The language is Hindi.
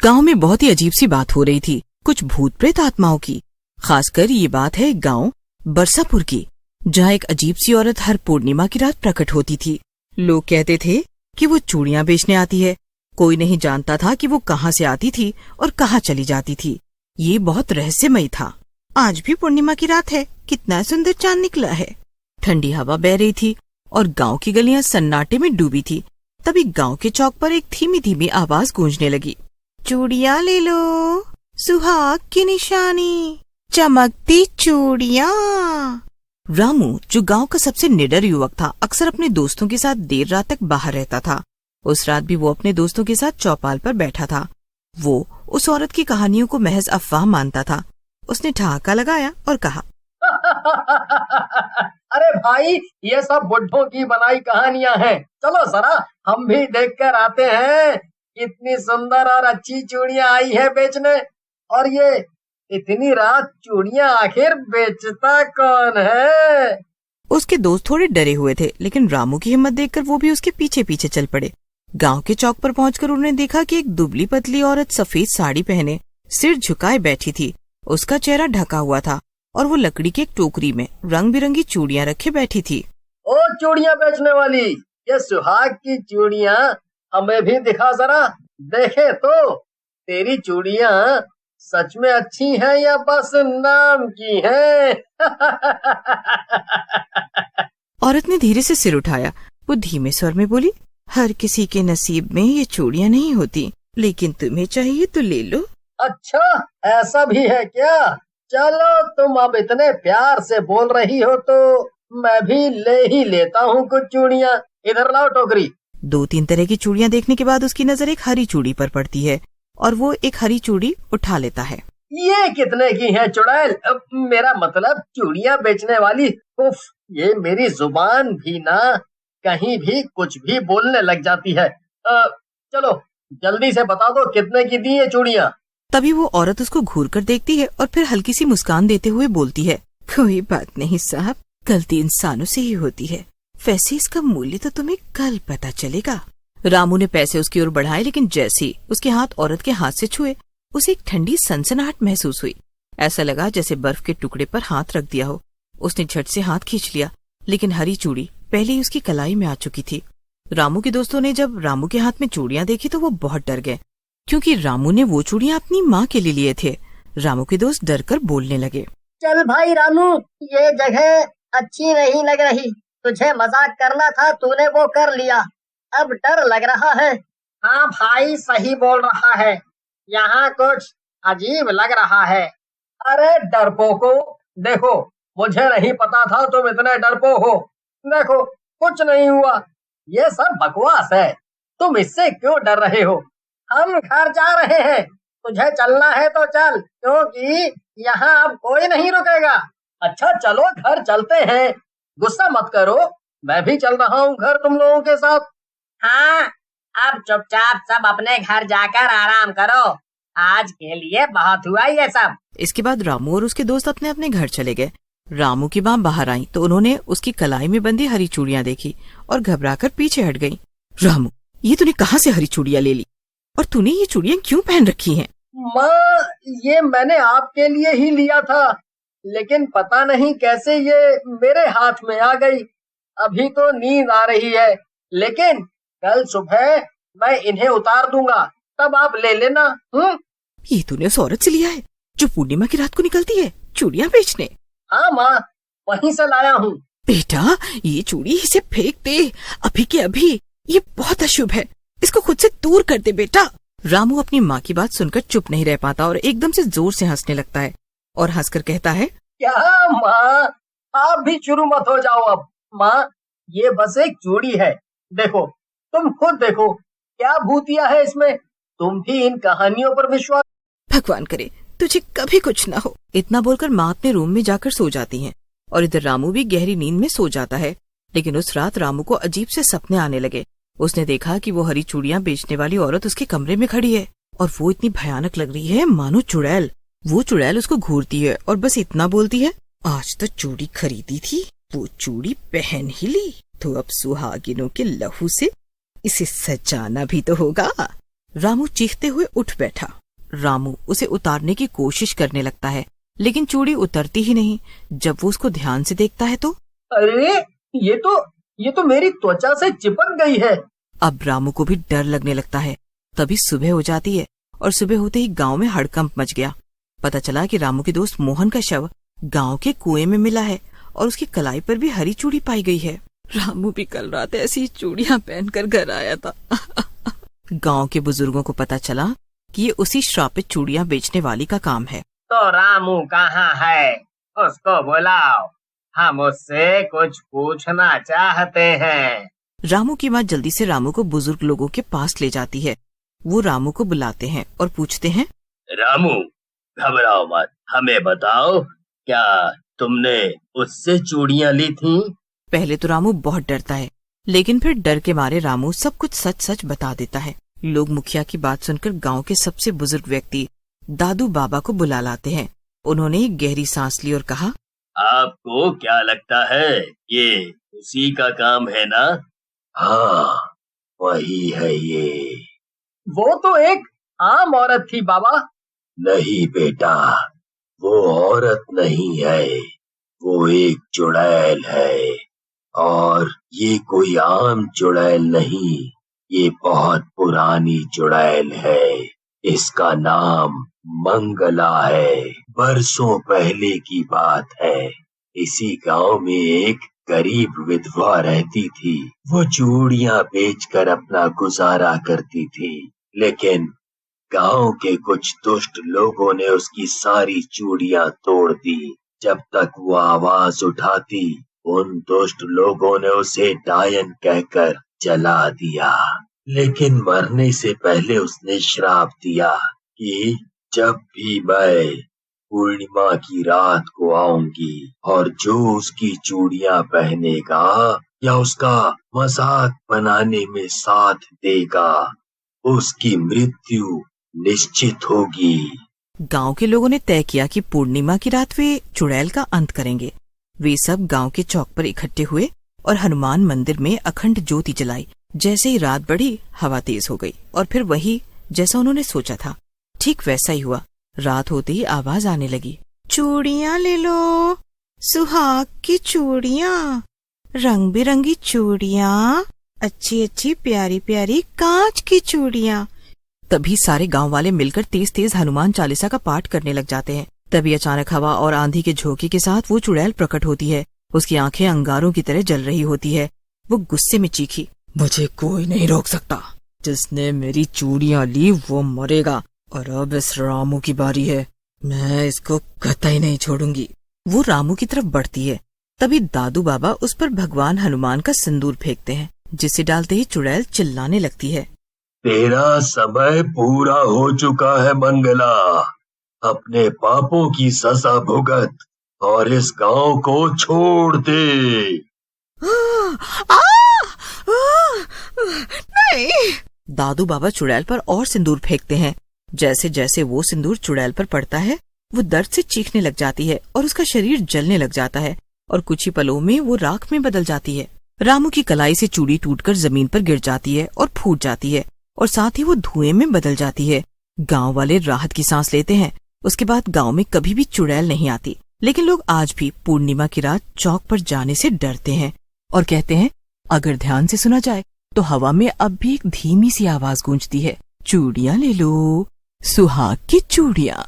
गांव में बहुत ही अजीब सी बात हो रही थी, कुछ भूत प्रेत आत्माओं की। खासकर ये बात है गांव बरसापुर की, जहाँ एक अजीब सी औरत हर पूर्णिमा की रात प्रकट होती थी। लोग कहते थे कि वो चूड़ियां बेचने आती है। कोई नहीं जानता था कि वो कहाँ से आती थी और कहाँ चली जाती थी। ये बहुत रहस्यमय था। आज भी पूर्णिमा की रात है, कितना सुंदर चांद निकला है। ठंडी हवा बह रही थी और गांव की गलियां सन्नाटे में डूबी थी। तभी गांव के चौक पर एक धीमी धीमी आवाज गूंजने लगी, चूड़ियां ले लो, सुहाग की निशानी, चमकती चूड़ियां। रामू, जो गांव का सबसे निडर युवक था, अक्सर अपने दोस्तों के साथ देर रात तक बाहर रहता था। उस रात भी वो अपने दोस्तों के साथ चौपाल पर बैठा था। वो उस औरत की कहानियों को महज अफवाह मानता था। उसने ठहाका लगाया और कहा, अरे भाई, ये सब बुड्ढों की बनाई कहानियां हैं। चलो जरा हम भी देख कर आते हैं। इतनी सुंदर और अच्छी चूड़ियां आई है बेचने, और ये इतनी रात चूड़ियां आखिर बेचता कौन है? उसके दोस्त थोड़े डरे हुए थे, लेकिन रामू की हिम्मत देखकर वो भी उसके पीछे पीछे चल पड़े। गांव के चौक पर पहुंचकर उन्होंने देखा कि एक दुबली पतली औरत सफेद साड़ी पहने सिर झुकाए बैठी थी। उसका चेहरा ढका हुआ था और वो लकड़ी की एक टोकरी में रंग बिरंगी चूड़ियां रखे बैठी थी। ओ चूड़ियां बेचने वाली, ये सुहाग की चूड़ियां हमें भी दिखा जरा, देखे तो तेरी चूड़ियां सच में अच्छी हैं या बस नाम की हैं? औरत ने धीरे से सिर उठाया। वो धीमे स्वर में बोली, हर किसी के नसीब में ये चूड़ियां नहीं होती, लेकिन तुम्हें चाहिए तो ले लो। अच्छा, ऐसा भी है क्या? चलो, तुम अब इतने प्यार से बोल रही हो तो मैं भी ले ही लेता हूँ कुछ चूड़ियां। इधर लाओ टोकरी। 2-3 तरह की चूड़ियां देखने के बाद उसकी नजर एक हरी चूड़ी पर पड़ती है और वो एक हरी चूड़ी उठा लेता है। ये कितने की है चुड़ैल? मेरा मतलब चूड़ियां बेचने वाली। उफ, ये मेरी जुबान भी ना कहीं भी कुछ भी बोलने लग जाती है। चलो जल्दी से बता दो कितने की दी ये चूड़ियां? तभी वो औरत उसको घूर कर देखती है और फिर हल्की सी मुस्कान देते हुए बोलती है, कोई बात नहीं साहब, गलती इंसानों से ही होती है। वैसे इसका मूल्य तो तुम्हें कल पता चलेगा। रामू ने पैसे उसकी ओर बढ़ाए, लेकिन जैसे ही उसके हाथ औरत के हाथ से छुए, उसे एक ठंडी सनसनाहट महसूस हुई। ऐसा लगा जैसे बर्फ के टुकड़े पर हाथ रख दिया हो। उसने झट से हाथ खींच लिया, लेकिन हरी चूड़ी पहले ही उसकी कलाई में आ चुकी थी। रामू के दोस्तों ने जब रामू के हाथ में चूड़ियां देखी तो वो बहुत डर गए, क्योंकि रामू ने वो चूड़ियां अपनी माँ के लिए लिए थे। रामू के दोस्त डर कर बोलने लगे, चल भाई रामू, ये जगह अच्छी नहीं लग रही। तुझे मजाक करना था, तूने वो कर लिया। अब डर लग रहा है। हाँ भाई, सही बोल रहा है, यहाँ कुछ अजीब लग रहा है। अरे डरपोको, देखो मुझे नहीं पता था तुम इतने डरपोक हो। देखो कुछ नहीं हुआ, ये सब बकवास है। तुम इससे क्यों डर रहे हो? हम घर जा रहे हैं, तुझे चलना है तो चल, क्योंकि यहाँ अब कोई नहीं रुकेगा। अच्छा चलो घर चलते हैं, गुस्सा मत करो, मैं भी चल रहा हूँ घर तुम लोगों के साथ। हाँ, अब चुपचाप सब अपने घर जाकर आराम करो। आज के लिए बहुत हुआ ये सब। इसके बाद रामू और उसके दोस्त अपने अपने घर चले गए। रामू की माँ बाहर आई तो उन्होंने उसकी कलाई में बंधी हरी चूड़ियां देखी और घबराकर पीछे हट गईं। रामू, ये तूने कहाँ से हरी चूड़ियां ले ली और तूने ये चूड़ियां क्यों पहन रखी हैं? माँ, ये मैंने आपके लिए ही लिया था, लेकिन पता नहीं कैसे ये मेरे हाथ में आ गई। अभी तो नींद आ रही है, लेकिन कल सुबह मैं इन्हें उतार दूंगा, तब आप ले लेना। ये तूने उस औरत से लिया है जो पूर्णिमा की रात को निकलती है चूड़ियां बेचने? हाँ माँ, वहीं से लाया हूँ। बेटा, ये चूड़ी इसे फेंक दे अभी के अभी। ये बहुत अशुभ है, इसको खुद से दूर कर दे बेटा। रामू अपनी माँ की बात सुनकर चुप नहीं रह पाता और एकदम से जोर से हंसने लगता है और हंसकर कहता है, क्या माँ, आप भी शुरू मत हो जाओ अब। माँ, ये बस एक चूड़ी है, देखो, तुम खुद देखो क्या भूतिया है इसमें। तुम भी इन कहानियों पर विश्वास। भगवान करे तुझे कभी कुछ ना हो। इतना बोलकर माँ अपने रूम में जाकर सो जाती हैं और इधर रामू भी गहरी नींद में सो जाता है। लेकिन उस रात रामू को अजीब से सपने आने लगे। उसने देखा कि वो हरी चूड़ियां बेचने वाली औरत उसके कमरे में खड़ी है और वो इतनी भयानक लग रही है मानो चुड़ैल। वो चुड़ैल उसको घूरती है और बस इतना बोलती है, आज तो चूड़ी खरीदी थी, वो चूड़ी पहन ही ली, तो अब सुहागिनों के लहू से इसे सजाना भी तो होगा। रामू चीखते हुए उठ बैठा। रामू उसे उतारने की कोशिश करने लगता है, लेकिन चूड़ी उतरती ही नहीं। जब वो उसको ध्यान से देखता है तो अरे ये तो मेरी त्वचा से चिपक गई है। अब रामू को भी डर लगने लगता है। तभी सुबह हो जाती है और सुबह होते ही गांव में हड़कंप मच गया। पता चला कि रामू के दोस्त मोहन का शव गांव के कुएं में मिला है और उसकी कलाई पर भी हरी चूड़ी पाई गई है। रामू भी कल रात ऐसी चूड़ियां पहनकर घर आया था। गांव के बुजुर्गों को पता चला कि ये उसी श्रापित चूड़ियां बेचने वाली का काम है। तो रामू कहाँ है? उसको बुलाओ, हम उससे कुछ पूछना चाहते हैं। रामू की माँ जल्दी से रामू को बुजुर्ग लोगों के पास ले जाती है। वो रामू को बुलाते हैं और पूछते हैं, रामू घबराओ मत, हमें बताओ क्या तुमने उससे चूड़ियां ली थीं? पहले तो रामू बहुत डरता है, लेकिन फिर डर के मारे रामू सब कुछ सच सच बता देता है। लोग मुखिया की बात सुनकर गांव के सबसे बुजुर्ग व्यक्ति दादू बाबा को बुला लाते हैं। उन्होंने एक गहरी सांस ली और कहा, आपको क्या लगता है ये उसी का काम है ना? हाँ, वही है ये। वो तो एक आम औरत थी बाबा। नहीं बेटा, वो औरत नहीं है, वो एक चुड़ैल है। और ये कोई आम चुड़ैल नहीं, ये बहुत पुरानी चुड़ैल है। इसका नाम मंगला है। बरसों पहले की बात है। इसी गांव में एक गरीब विधवा रहती थी। वो चूड़ियां बेचकर अपना गुजारा करती थी, लेकिन गांव के कुछ दुष्ट लोगों ने उसकी सारी चूड़ियां तोड़ दी। जब तक वो आवाज उठाती, उन दुष्ट लोगों ने उसे डायन कहकर जला दिया। लेकिन मरने से पहले उसने श्राप दिया कि जब भी मैं पूर्णिमा की रात को आऊंगी और जो उसकी चूड़ियां पहनेगा या उसका मजाक बनाने में साथ देगा, उसकी मृत्यु निश्चित होगी। गांव के लोगों ने तय किया कि पूर्णिमा की रात वे चुड़ैल का अंत करेंगे। वे सब गांव के चौक पर इकट्ठे हुए और हनुमान मंदिर में अखंड ज्योति जलाई। जैसे ही रात बढ़ी, हवा तेज हो गई और फिर वही जैसा उन्होंने सोचा था, ठीक वैसा ही हुआ। रात होते ही आवाज आने लगी, चूड़ियां ले लो, सुहाग की चूड़ियां, रंग बिरंगी चूड़ियां, अच्छी अच्छी प्यारी प्यारी कांच की चूड़ियां। तभी सारे गांव वाले मिलकर तेज तेज हनुमान चालीसा का पाठ करने लग जाते हैं। तभी अचानक हवा और आंधी के झोंके के साथ वो चुड़ैल प्रकट होती है। उसकी आंखें अंगारों की तरह जल रही होती है। वो गुस्से में चीखी, मुझे कोई नहीं रोक सकता। जिसने मेरी चूड़ियां ली वो मरेगा और अब इस रामू की बारी है। मैं इसको कतई नहीं छोड़ूंगी। वो रामू की तरफ बढ़ती है। तभी दादू बाबा उस पर भगवान हनुमान का सिंदूर फेंकते हैं, जिसे डालते ही चुड़ैल चिल्लाने लगती है, तेरा समय पूरा हो चुका है मंगला। अपने पापों की सजा भुगत और इस गांव को छोड़ दे। नहीं। दादू बाबा चुड़ैल पर और सिंदूर फेंकते हैं। जैसे जैसे वो सिंदूर चुड़ैल पर पड़ता है, वो दर्द से चीखने लग जाती है और उसका शरीर जलने लग जाता है और कुछ ही पलों में वो राख में बदल जाती है। रामू की कलाई से चूड़ी टूटकर जमीन पर गिर जाती है और फूट जाती है और साथ ही वो धुएं में बदल जाती है। गांव वाले राहत की सांस लेते हैं। उसके बाद गांव में कभी भी चुड़ैल नहीं आती, लेकिन लोग आज भी पूर्णिमा की रात चौक पर जाने से डरते हैं और कहते हैं, अगर ध्यान से सुना जाए तो हवा में अब भी एक धीमी सी आवाज गूंजती है, चूड़ियां ले लो, सुहाग की चूड़ियां।